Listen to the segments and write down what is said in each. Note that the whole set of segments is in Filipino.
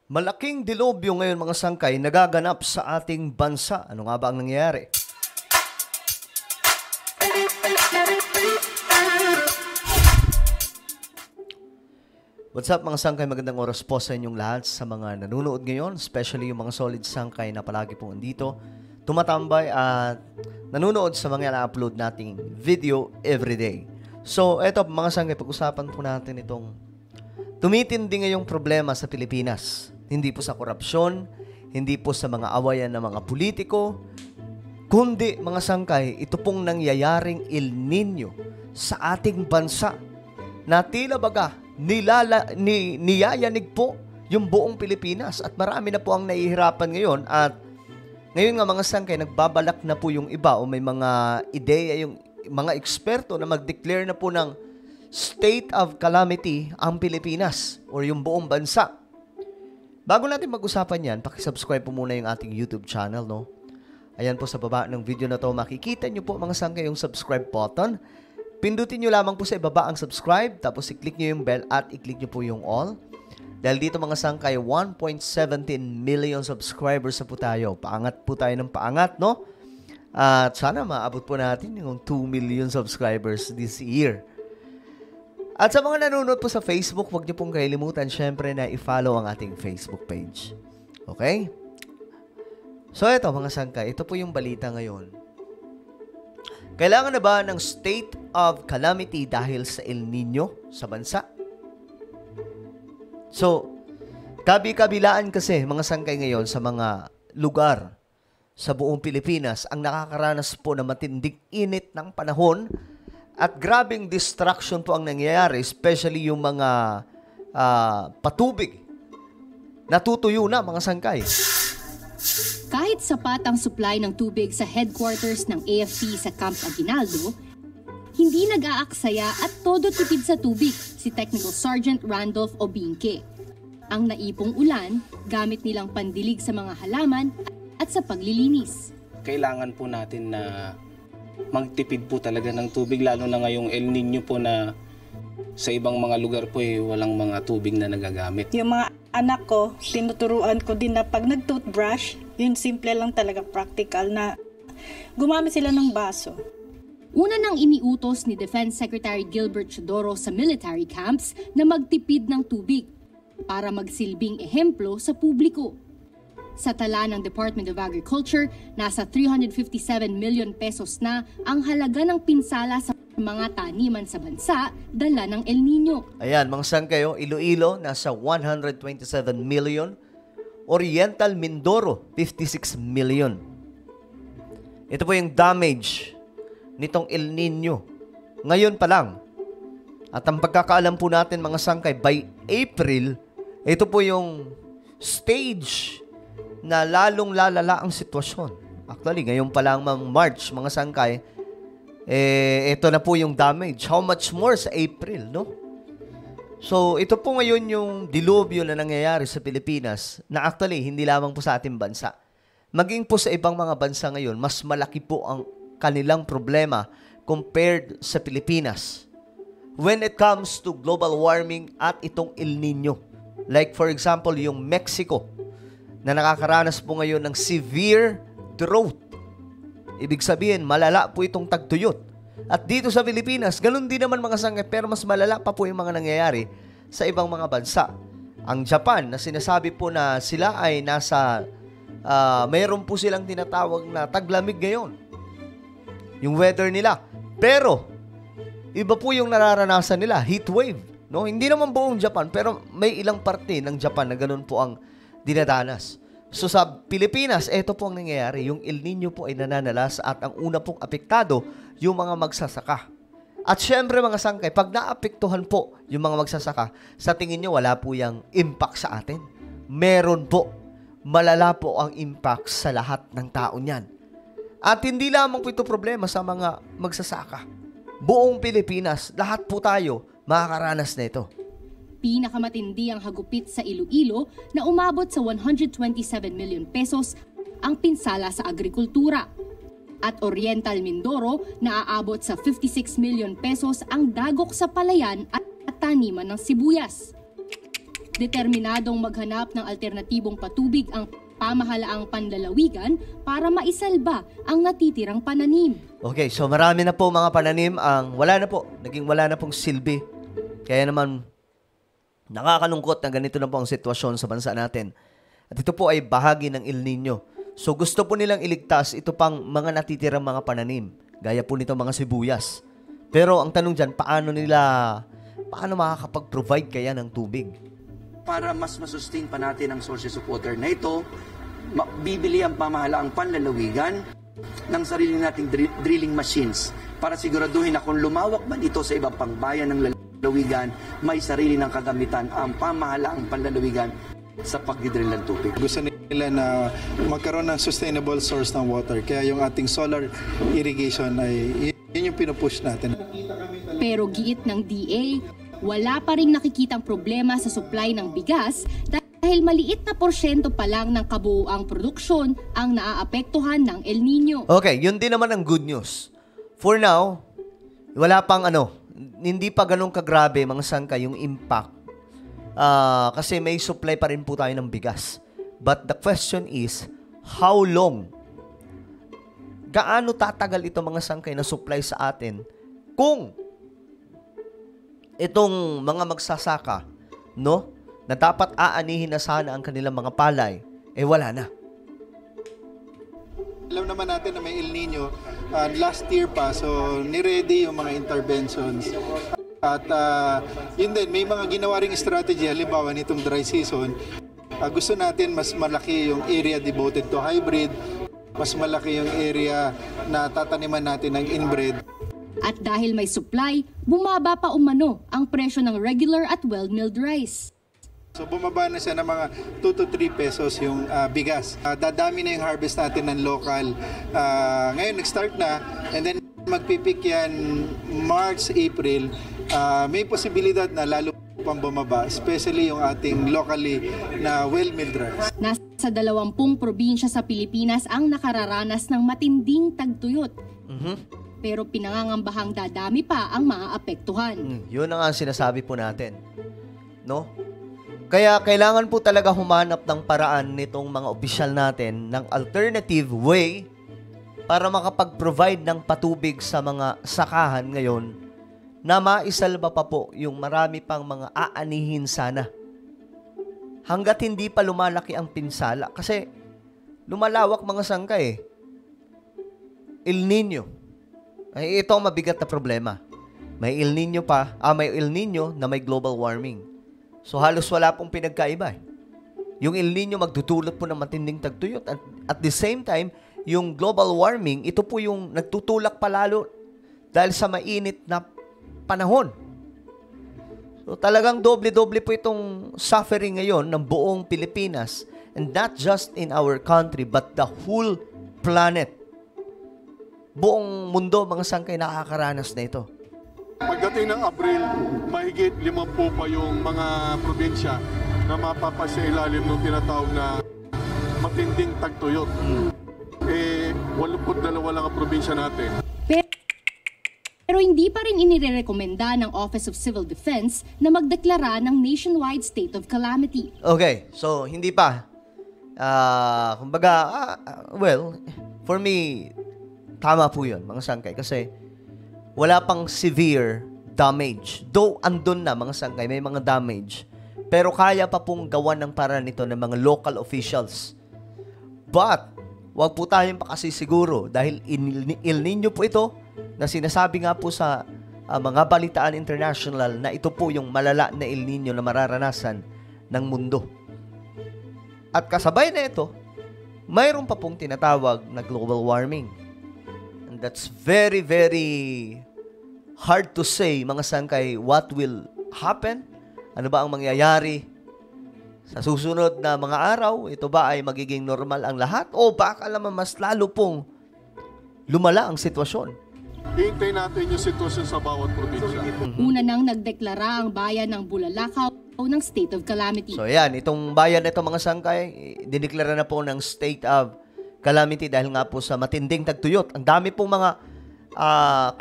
Malaking dilubyo ngayon mga sangkay nagaganap sa ating bansa. Ano nga ba ang nangyayari? What's up mga sangkay? Magandang oras po sa inyong lahat sa mga nanonood ngayon, especially yung mga solid sangkay na palagi po andito, tumatambay at nanonood sa mga na-upload nating video everyday. So eto mga sangkay, pag-usapan po natin itong tumitindi ngayong problema sa Pilipinas. Hindi po sa korupsyon, hindi po sa mga awayan ng mga politiko, kundi mga sangkay, ito pong nangyayaring El Nino sa ating bansa na tila baga niyayanig po yung buong Pilipinas at marami na po ang nahihirapan ngayon at ngayon nga mga sangkay, nagbabalak na po yung iba o may mga ideya yung mga eksperto na mag-declare na po ng state of calamity ang Pilipinas or yung buong bansa. Bago natin mag-usapan yan, pakisubscribe po muna yung ating YouTube channel, no? Ayan po sa baba ng video na to, makikita nyo po mga sangkay yung subscribe button. Pindutin nyo lamang po sa ibaba ang subscribe, tapos i-click nyo yung bell at i-click nyo po yung all. Dahil dito mga sangkay, 1.17 million subscribers na po tayo. Paangat po tayo ng paangat, no? At sana maabot po natin yung 2 million subscribers this year. At sa mga nanonood po sa Facebook, huwag niyo pong kalimutan syempre na i-follow ang ating Facebook page. Okay? So ito mga sangkay, ito po yung balita ngayon. Kailangan na ba ng state of calamity dahil sa El Nino sa bansa? So, kabi-kabilaan kasi mga sangkay ngayon sa mga lugar sa buong Pilipinas ang nakakaranas po na matinding init ng panahon. At grabing distraction po ang nangyayari, especially yung mga patubig. Natutuyo na mga sangkay. Kahit sapat ang supply ng tubig sa headquarters ng AFP sa Camp Aguinaldo, hindi nag-aaksaya at todo tipid sa tubig si Technical Sergeant Randolph Obinque. Ang naipong ulan, gamit nilang pandilig sa mga halaman at sa paglilinis. Kailangan po natin na magtipid po talaga ng tubig, lalo na ngayong El Nino po na sa ibang mga lugar po walang mga tubig na nagagamit. Yung mga anak ko, tinuturuan ko din na pag nag-toothbrush, yun simple lang talaga, practical na gumamit sila ng baso. Una nang iniutos ni Defense Secretary Gilbert Chodoro sa military camps na magtipid ng tubig para magsilbing ehemplo sa publiko. Sa tala ng Department of Agriculture, nasa 357 million pesos na ang halaga ng pinsala sa mga taniman sa bansa dala ng El Nino. Ayan, mga sangkay, Iloilo, nasa 127 million. Oriental Mindoro, 56 million. Ito po yung damage nitong El Nino. Ngayon pa lang. At ang pagkakaalam po natin, mga sangkay, by April, ito po yung stage na lalong lalala ang sitwasyon. Actually, ngayon pa lang March, mga sangkay, ito na po yung damage. How much more sa April, no? So, ito po ngayon yung dilubyo na nangyayari sa Pilipinas na actually, hindi lamang po sa ating bansa. Maging po sa ibang mga bansa ngayon, mas malaki po ang kanilang problema compared sa Pilipinas. When it comes to global warming at itong El Nino. Like for example, yung Mexico, na nakakaranas po ngayon ng severe drought. Ibig sabihin, malala po itong tagtuyot. At dito sa Pilipinas, ganun din naman mga sangkay, pero mas malala pa po yung mga nangyayari sa ibang mga bansa. Ang Japan, na sinasabi po na sila ay nasa, mayroon po silang tinatawag na taglamig ngayon. Yung weather nila. Pero, iba po yung nararanasan nila, heat wave. No? Hindi naman buong Japan, pero may ilang parte ng Japan na ganun po ang dinadanas. So sa Pilipinas, ito po ang nangyayari. Yung El Nino po ay nananalas at ang una pong apektado, yung mga magsasaka. At syempre mga sangkay, pag naapektuhan po yung mga magsasaka, sa tingin nyo wala po yung impact sa atin. Meron po. Malala po ang impact sa lahat ng tao niyan. At hindi lamang po ito problema sa mga magsasaka. Buong Pilipinas, lahat po tayo makakaranas na ito. Pinakamatindi ang hagupit sa Iloilo na umabot sa 127 million pesos ang pinsala sa agrikultura. At Oriental Mindoro na aabot sa 56 million pesos ang dagok sa palayan at taniman ng sibuyas. Determinadong maghanap ng alternatibong patubig ang pamahalaang panlalawigan para maisalba ang natitirang pananim. Okay, so marami na po mga pananim ang naging wala na pong silbi. Kaya naman, nakakalungkot na ganito na po ang sitwasyon sa bansa natin. At ito po ay bahagi ng El Nino. So gusto po nilang iligtas ito pang mga natitirang mga pananim. Gaya po nito mga sibuyas. Pero ang tanong dyan, paano makakapag-provide kaya ng tubig? Para mas masustain pa natin ang sources of water na ito, bibili ang pamahalaang panlalawigan ng sarili nating drilling machines para siguraduhin na kung lumawak man ito sa ibang pangbayan ng lalawigan, may sarili ng kagamitan ang pamahalaang panlalawigan sa pagdidrill ng tubig. Gusto nila na magkaroon ng sustainable source ng water. Kaya yung ating solar irrigation ay yun yung pinupush natin. Pero giit ng DA, wala pa ring nakikitang problema sa supply ng bigas dahil maliit na porsyento pa lang ng kabuuang produksyon ang naaapektuhan ng El Nino. Okay, yun din naman ang good news. For now, wala pang hindi pa ganun kagrabe mga sangka yung impact. Kasi may supply pa rin po tayo ng bigas. But the question is, how long? Gaano tatagal ito mga sangkay na supply sa atin kung itong mga magsasaka, na dapat aanihin na sana ang kanilang mga palay, wala na. Alam naman natin na may El Nino, last year pa, so ni-ready yung mga interventions. At yun din, may mga ginawa ring strategy, halimbawa nitong dry season, gusto natin mas malaki yung area devoted to hybrid, mas malaki yung area na tataniman natin ng inbred. At dahil may supply, bumaba pa umano ang presyo ng regular at well-milled rice. So bumaba na siya ng mga 2 to 3 pesos yung bigas. Dadami na yung harvest natin ng local. Ngayon nag-start na, and then magpipik yan March, April. May posibilidad na lalo pang bumaba, especially yung ating locally na well-milled rice. Nasa 20 probinsya sa Pilipinas ang nakararanas ng matinding tagtuyot. Pero pinangangambahang dadami pa ang maaapektuhan. Yun ang sinasabi po natin. Kaya kailangan po talaga humanap ng paraan nitong mga opisyal natin ng alternative way para makapag-provide ng patubig sa mga sakahan ngayon na maisalba pa po yung marami pang mga aanihin sana. Hanggat hindi pa lumalaki ang pinsala. Kasi lumalawak mga sangka El Nino. Ito ang mabigat na problema. May El Nino may El Nino na may global warming. So halos wala pong pinagkaiba. Yung El Nino magdudulot po ng matinding tagtuyot. At the same time, yung global warming, ito po yung nagtutulak palalo dahil sa mainit na panahon. So talagang doble-doble po itong suffering ngayon ng buong Pilipinas. And not just in our country, but the whole planet. Buong mundo, mga sangkay, nakakaranas na ito. Pagdating ng Abril, mahigit 50 pa yung mga probinsya na mapapasya ilalim ng tinatawag na matinding tagtuyot. 82 lang ang probinsya natin. Pero hindi pa rin inirekomenda ng Office of Civil Defense na magdeklara ng nationwide state of calamity. Okay, so hindi pa. For me, tama po yun, mga sangkay. Kasi wala pang severe damage. Though andun na, mga sangkay, may mga damage. Pero kaya pa pong gawan ng paraan nito ng mga local officials. But, wag po tayong pakasisiguro dahil El Nino po ito na sinasabi nga po sa mga balitaan international na ito po yung malala na El Nino na mararanasan ng mundo. At kasabay na ito, mayroon pa pong tinatawag na global warming. And that's very, very hard to say, mga sangkay, what will happen? Ano ba ang mangyayari sa susunod na mga araw? Ito ba ay magiging normal ang lahat? O baka naman mas lalo pong lumala ang sitwasyon? Hintayin natin yung sitwasyon sa bawat probinsya. Una nang nagdeklara ang bayan ng Bulalakaw ng state of calamity. So yan, itong bayan na ito, mga sangkay, dineklara na po ng state of calamity dahil nga po sa matinding tagtuyot. Ang dami pong mga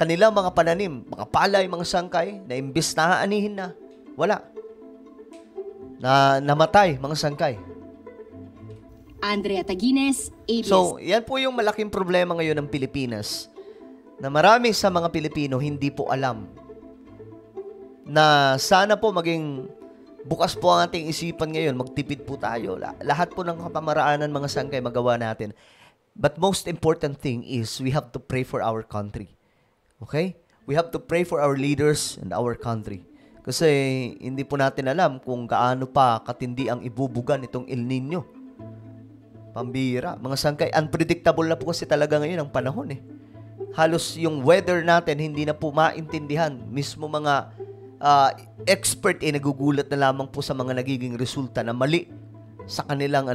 kanilang mga pananim, mga palay, mga sangkay na imbis na aanihin na, wala. na namatay, mga sangkay. Andrea Taguines, ABS. So, yan po yung malaking problema ngayon ng Pilipinas, na marami sa mga Pilipino hindi po alam na sana po maging bukas po ang ating isipan ngayon, magtipid po tayo. Lahat po ng kapamaraanan, mga sangkay, magawa natin. But most important thing is we have to pray for our country. Okay? We have to pray for our leaders and our country. Kasi hindi po natin alam kung gaano pa katindi ang ibubugan itong El Nino. Pambira. Mga sangkay, unpredictable na po kasi talaga ngayon ang panahon eh. Halos yung weather natin hindi na po maintindihan. Mismo mga expert nagugulat na lamang po sa mga nagiging resulta na mali sa kanilang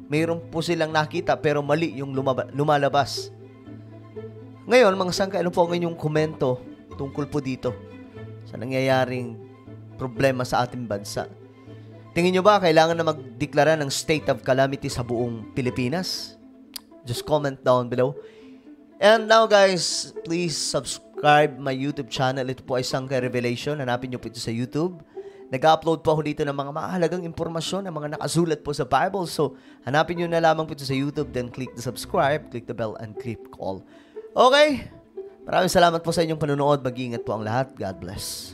mayroon po silang nakita pero mali yung lumalabas. Ngayon, mga sangkay, ano po ang inyong komento tungkol po dito sa nangyayaring problema sa ating bansa? Tingin nyo ba kailangan na magdeklara ng state of calamity sa buong Pilipinas? Just comment down below. And now guys, please subscribe my YouTube channel. Ito po ay Sangkay Revelation. Hanapin nyo po ito sa YouTube. Nag-upload po ako dito ng mga mahalagang impormasyon, ng mga nakasulat po sa Bible. So, hanapin nyo na lamang po ito sa YouTube. Then click the subscribe, click the bell, and click all. Okay? Maraming salamat po sa inyong panonood. Mag-iingat po ang lahat. God bless.